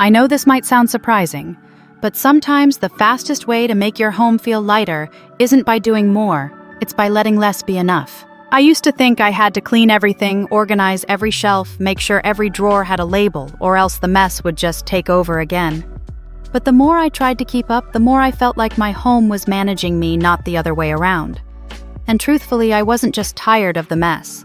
I know this might sound surprising, but sometimes the fastest way to make your home feel lighter isn't by doing more, it's by letting less be enough. I used to think I had to clean everything, organize every shelf, make sure every drawer had a label, or else the mess would just take over again. But the more I tried to keep up, the more I felt like my home was managing me, not the other way around. And truthfully, I wasn't just tired of the mess.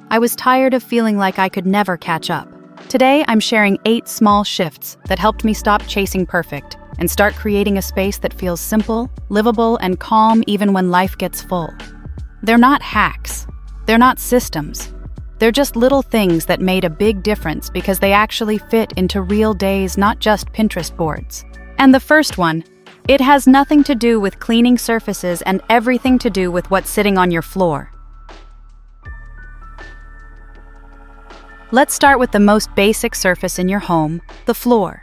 I was tired of feeling like I could never catch up. Today, I'm sharing 8 small shifts that helped me stop chasing perfect and start creating a space that feels simple, livable, and calm even when life gets full. They're not hacks. They're not systems. They're just little things that made a big difference because they actually fit into real days, not just Pinterest boards. And the first one, it has nothing to do with cleaning surfaces and everything to do with what's sitting on your floor. Let's start with the most basic surface in your home, the floor.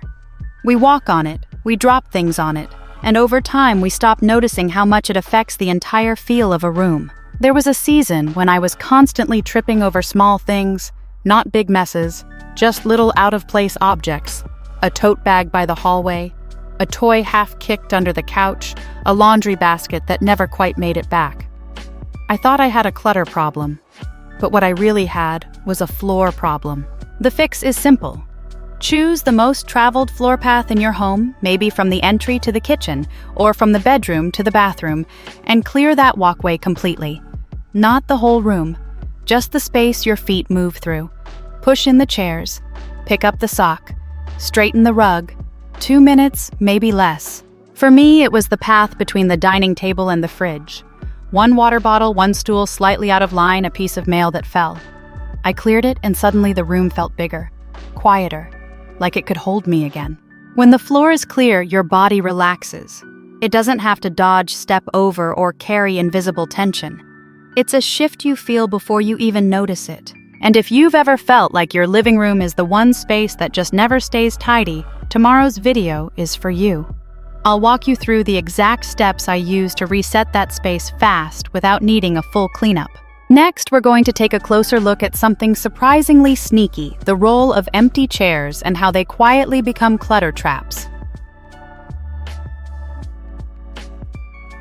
We walk on it, we drop things on it, and over time we stop noticing how much it affects the entire feel of a room. There was a season when I was constantly tripping over small things, not big messes, just little out-of-place objects. A tote bag by the hallway, a toy half-kicked under the couch, a laundry basket that never quite made it back. I thought I had a clutter problem, but what I really had was a floor problem. The fix is simple. Choose the most traveled floor path in your home, maybe from the entry to the kitchen, or from the bedroom to the bathroom, and clear that walkway completely. Not the whole room, just the space your feet move through. Push in the chairs, pick up the sock, straighten the rug. 2 minutes, maybe less. For me, it was the path between the dining table and the fridge. 1 water bottle, 1 stool slightly out of line, a piece of mail that fell. I cleared it and suddenly the room felt bigger, quieter, like it could hold me again. When the floor is clear, your body relaxes. It doesn't have to dodge, step over, or carry invisible tension. It's a shift you feel before you even notice it. And if you've ever felt like your living room is the one space that just never stays tidy, tomorrow's video is for you. I'll walk you through the exact steps I use to reset that space fast without needing a full cleanup. Next, we're going to take a closer look at something surprisingly sneaky, the role of empty chairs and how they quietly become clutter traps.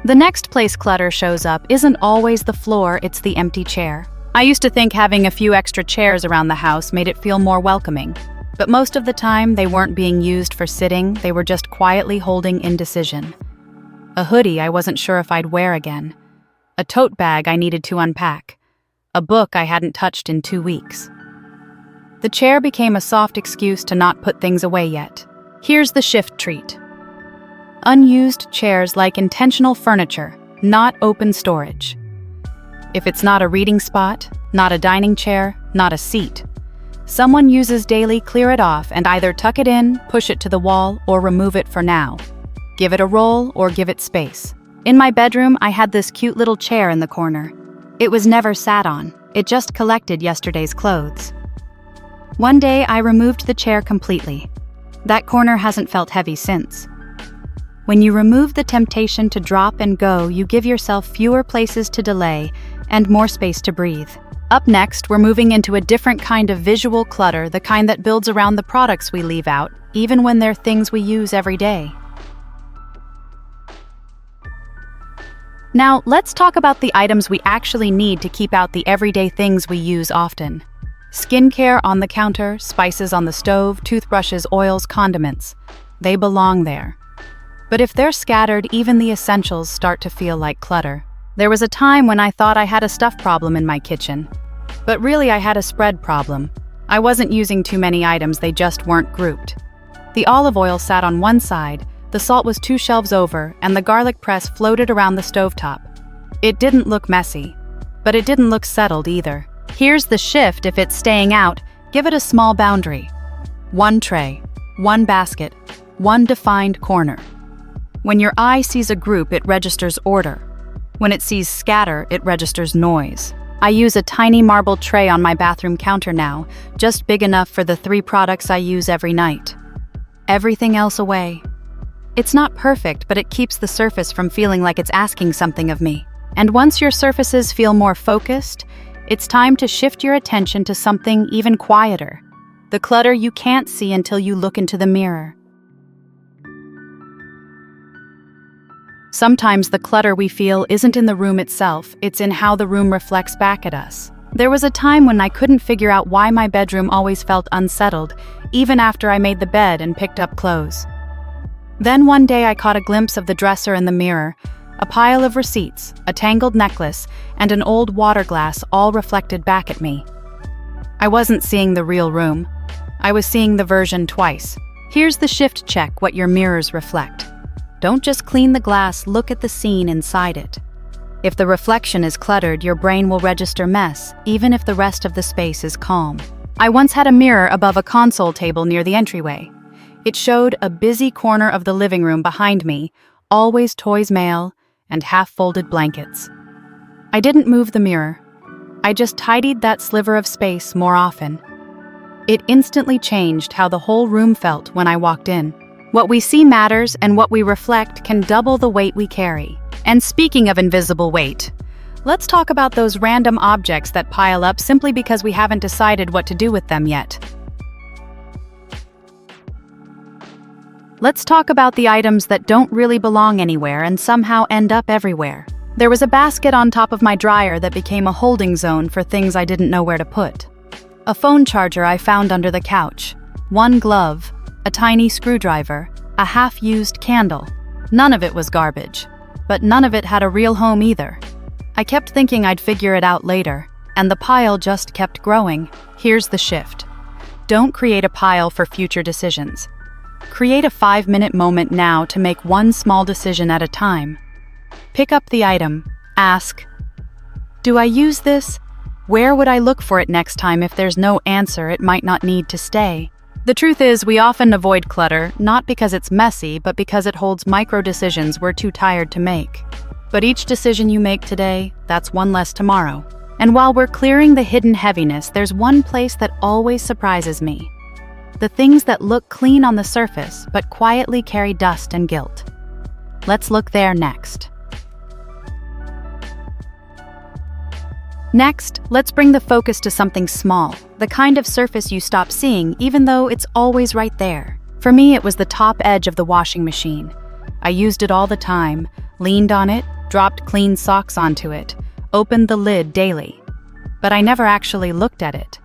The next place clutter shows up isn't always the floor, it's the empty chair. I used to think having a few extra chairs around the house made it feel more welcoming. But most of the time, they weren't being used for sitting, they were just quietly holding indecision. A hoodie I wasn't sure if I'd wear again. A tote bag I needed to unpack. A book I hadn't touched in 2 weeks. The chair became a soft excuse to not put things away yet. Here's the shift treat. Unused chairs like intentional furniture, not open storage. If it's not a reading spot, not a dining chair, not a seat, someone uses daily, clear it off and either tuck it in, push it to the wall, or remove it for now. Give it a roll or give it space. In my bedroom, I had this cute little chair in the corner. It was never sat on, it just collected yesterday's clothes. One day, I removed the chair completely. That corner hasn't felt heavy since. When you remove the temptation to drop and go, you give yourself fewer places to delay and more space to breathe. Up next, we're moving into a different kind of visual clutter, the kind that builds around the products we leave out, even when they're things we use every day. Now, let's talk about the items we actually need to keep out the everyday things we use often. Skincare on the counter, spices on the stove, toothbrushes, oils, condiments. They belong there. But if they're scattered, even the essentials start to feel like clutter. There was a time when I thought I had a stuff problem in my kitchen. But really I had a spread problem. I wasn't using too many items, they just weren't grouped. The olive oil sat on one side, the salt was 2 shelves over, and the garlic press floated around the stovetop. It didn't look messy, but it didn't look settled either. Here's the shift: if it's staying out, give it a small boundary. 1 tray, 1 basket, 1 defined corner. When your eye sees a group, it registers order. When it sees scatter, it registers noise. I use a tiny marble tray on my bathroom counter now, just big enough for the 3 products I use every night. Everything else away. It's not perfect, but it keeps the surface from feeling like it's asking something of me. And once your surfaces feel more focused, it's time to shift your attention to something even quieter. The clutter you can't see until you look into the mirror. Sometimes the clutter we feel isn't in the room itself, it's in how the room reflects back at us. There was a time when I couldn't figure out why my bedroom always felt unsettled, even after I made the bed and picked up clothes. Then one day I caught a glimpse of the dresser in the mirror, a pile of receipts, a tangled necklace, and an old water glass all reflected back at me. I wasn't seeing the real room. I was seeing the version twice. Here's the shift check what your mirrors reflect. Don't just clean the glass, look at the scene inside it. If the reflection is cluttered, your brain will register mess, even if the rest of the space is calm. I once had a mirror above a console table near the entryway. It showed a busy corner of the living room behind me, always toys, mail, and half-folded blankets. I didn't move the mirror. I just tidied that sliver of space more often. It instantly changed how the whole room felt when I walked in. What we see matters, and what we reflect can double the weight we carry. And speaking of invisible weight, let's talk about those random objects that pile up simply because we haven't decided what to do with them yet. Let's talk about the items that don't really belong anywhere and somehow end up everywhere. There was a basket on top of my dryer that became a holding zone for things I didn't know where to put. A phone charger I found under the couch, one glove, a tiny screwdriver, a half-used candle. None of it was garbage, but none of it had a real home either. I kept thinking I'd figure it out later, and the pile just kept growing. Here's the shift. Don't create a pile for future decisions. Create a 5-minute moment now to make one small decision at a time. Pick up the item. Ask, do I use this? Where would I look for it next time? If there's no answer, it might not need to stay. The truth is, we often avoid clutter, not because it's messy, but because it holds micro-decisions we're too tired to make. But each decision you make today, that's one less tomorrow. And while we're clearing the hidden heaviness, there's one place that always surprises me. The things that look clean on the surface, but quietly carry dust and guilt. Let's look there next. Next, let's bring the focus to something small, the kind of surface you stop seeing even though it's always right there. For me, it was the top edge of the washing machine. I used it all the time, leaned on it, dropped clean socks onto it, opened the lid daily. But I never actually looked at it.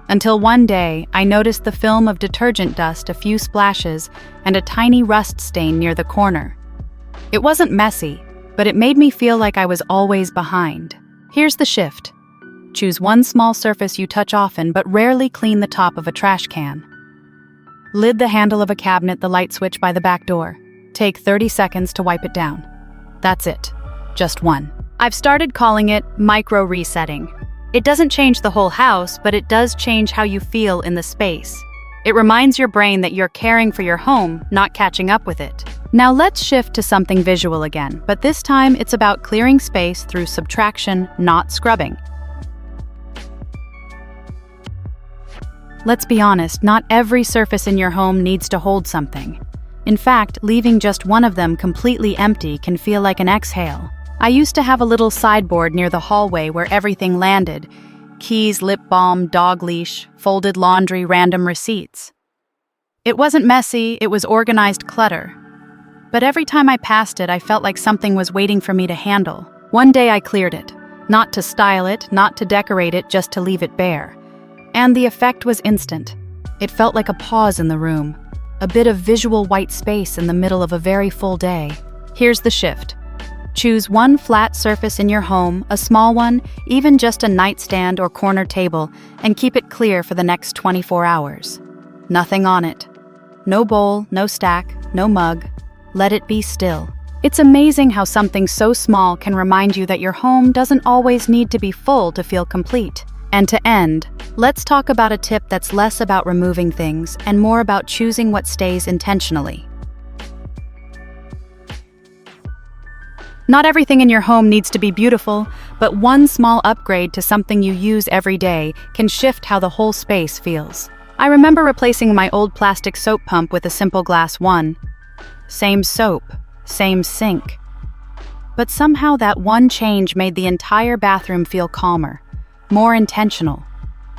Until one day, I noticed the film of detergent dust, a few splashes, and a tiny rust stain near the corner. It wasn't messy, but it made me feel like I was always behind. Here's the shift. Choose one small surface you touch often but rarely. Clean the top of a trash can. Lid the handle of a cabinet, the light switch by the back door. Take 30 seconds to wipe it down. That's it. Just one. I've started calling it micro-resetting. It doesn't change the whole house, but it does change how you feel in the space. It reminds your brain that you're caring for your home, not catching up with it. Now let's shift to something visual again, but this time it's about clearing space through subtraction, not scrubbing. Let's be honest, not every surface in your home needs to hold something. In fact, leaving just one of them completely empty can feel like an exhale. I used to have a little sideboard near the hallway where everything landed: keys, lip balm, dog leash, folded laundry, random receipts. It wasn't messy, it was organized clutter. But every time I passed it, I felt like something was waiting for me to handle. One day I cleared it. Not to style it, not to decorate it, just to leave it bare. And the effect was instant. It felt like a pause in the room. A bit of visual white space in the middle of a very full day. Here's the shift. Choose one flat surface in your home, a small one, even just a nightstand or corner table, and keep it clear for the next 24 hours. Nothing on it. No bowl, no stack, no mug. Let it be still. It's amazing how something so small can remind you that your home doesn't always need to be full to feel complete. And to end, let's talk about a tip that's less about removing things and more about choosing what stays intentionally. Not everything in your home needs to be beautiful, but one small upgrade to something you use every day can shift how the whole space feels. I remember replacing my old plastic soap pump with a simple glass one. Same soap, same sink. But somehow that one change made the entire bathroom feel calmer, more intentional.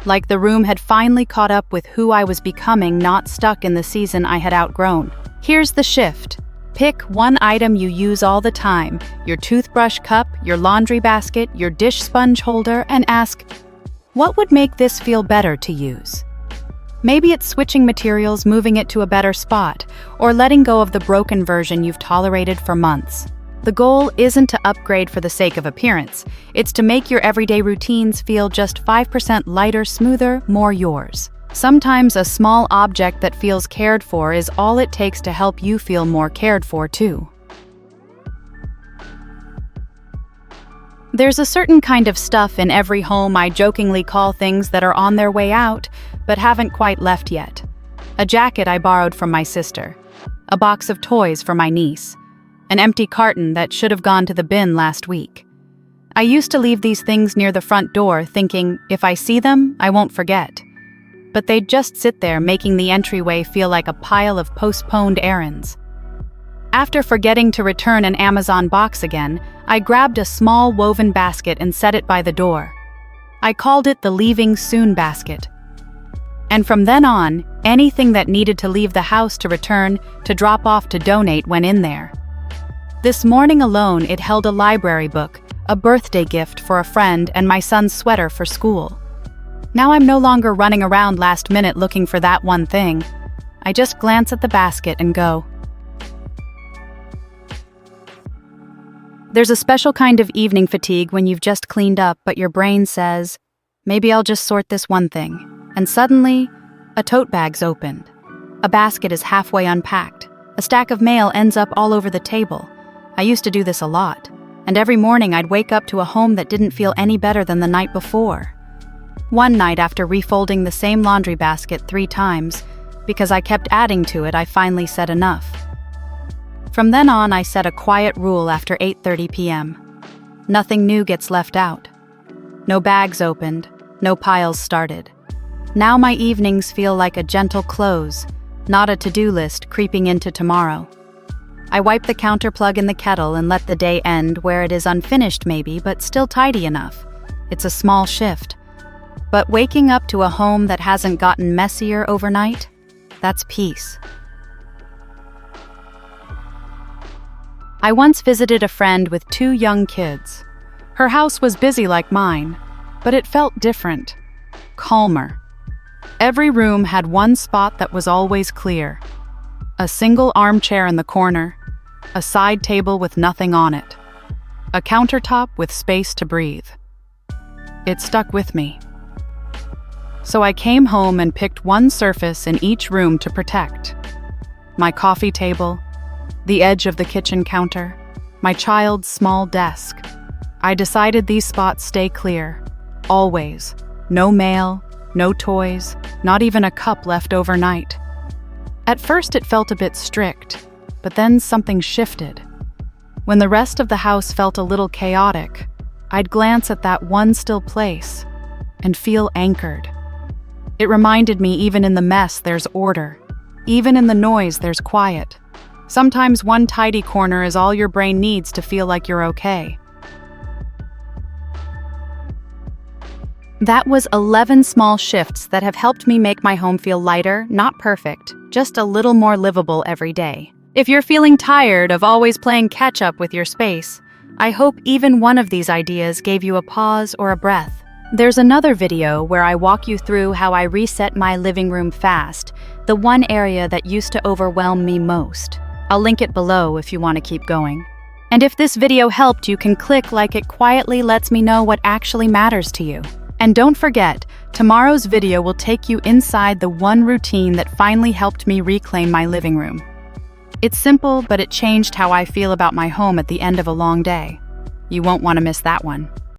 Like the room had finally caught up with who I was becoming, not stuck in the season I had outgrown. Here's the shift. Pick one item you use all the time, your toothbrush cup, your laundry basket, your dish sponge holder, and ask, what would make this feel better to use? Maybe it's switching materials, moving it to a better spot, or letting go of the broken version you've tolerated for months. The goal isn't to upgrade for the sake of appearance. It's to make your everyday routines feel just 5% lighter, smoother, more yours. Sometimes a small object that feels cared for is all it takes to help you feel more cared for too. There's a certain kind of stuff in every home I jokingly call things that are on their way out, but haven't quite left yet. A jacket I borrowed from my sister. A box of toys for my niece. An empty carton that should have gone to the bin last week. I used to leave these things near the front door thinking, if I see them, I won't forget. But they'd just sit there making the entryway feel like a pile of postponed errands. After forgetting to return an Amazon box again, I grabbed a small woven basket and set it by the door. I called it the Leaving Soon basket. And from then on, anything that needed to leave the house to return, to drop off, to donate went in there. This morning alone, it held a library book, a birthday gift for a friend, and my son's sweater for school. Now I'm no longer running around last minute looking for that one thing. I just glance at the basket and go. There's a special kind of evening fatigue when you've just cleaned up, but your brain says, maybe I'll just sort this one thing. And suddenly, a tote bag's opened. A basket is halfway unpacked. A stack of mail ends up all over the table. I used to do this a lot, and every morning I'd wake up to a home that didn't feel any better than the night before. One night, after refolding the same laundry basket 3 times, because I kept adding to it, I finally said enough. From then on, I set a quiet rule after 8:30 p.m. Nothing new gets left out. No bags opened, no piles started. Now my evenings feel like a gentle close, not a to-do list creeping into tomorrow. I wipe the counter plug in the kettle and let the day end where it is unfinished maybe, but still tidy enough. It's a small shift. But waking up to a home that hasn't gotten messier overnight, that's peace. I once visited a friend with 2 young kids. Her house was busy like mine, but it felt different, calmer. Every room had one spot that was always clear. A single armchair in the corner, a side table with nothing on it, a countertop with space to breathe. It stuck with me. So I came home and picked one surface in each room to protect. My coffee table, the edge of the kitchen counter, my child's small desk. I decided these spots stay clear, always. No mail, no toys, not even a cup left overnight. At first it felt a bit strict, but then something shifted. When the rest of the house felt a little chaotic, I'd glance at that one still place and feel anchored. It reminded me even in the mess there's order. Even in the noise there's quiet. Sometimes one tidy corner is all your brain needs to feel like you're okay. That was 11 small shifts that have helped me make my home feel lighter, not perfect, just a little more livable every day. If you're feeling tired of always playing catch-up with your space, I hope even one of these ideas gave you a pause or a breath. There's another video where I walk you through how I reset my living room fast, the one area that used to overwhelm me most. I'll link it below if you want to keep going. And if this video helped, you can click like it quietly lets me know what actually matters to you. And don't forget, tomorrow's video will take you inside the one routine that finally helped me reclaim my living room. It's simple, but it changed how I feel about my home at the end of a long day. You won't want to miss that one.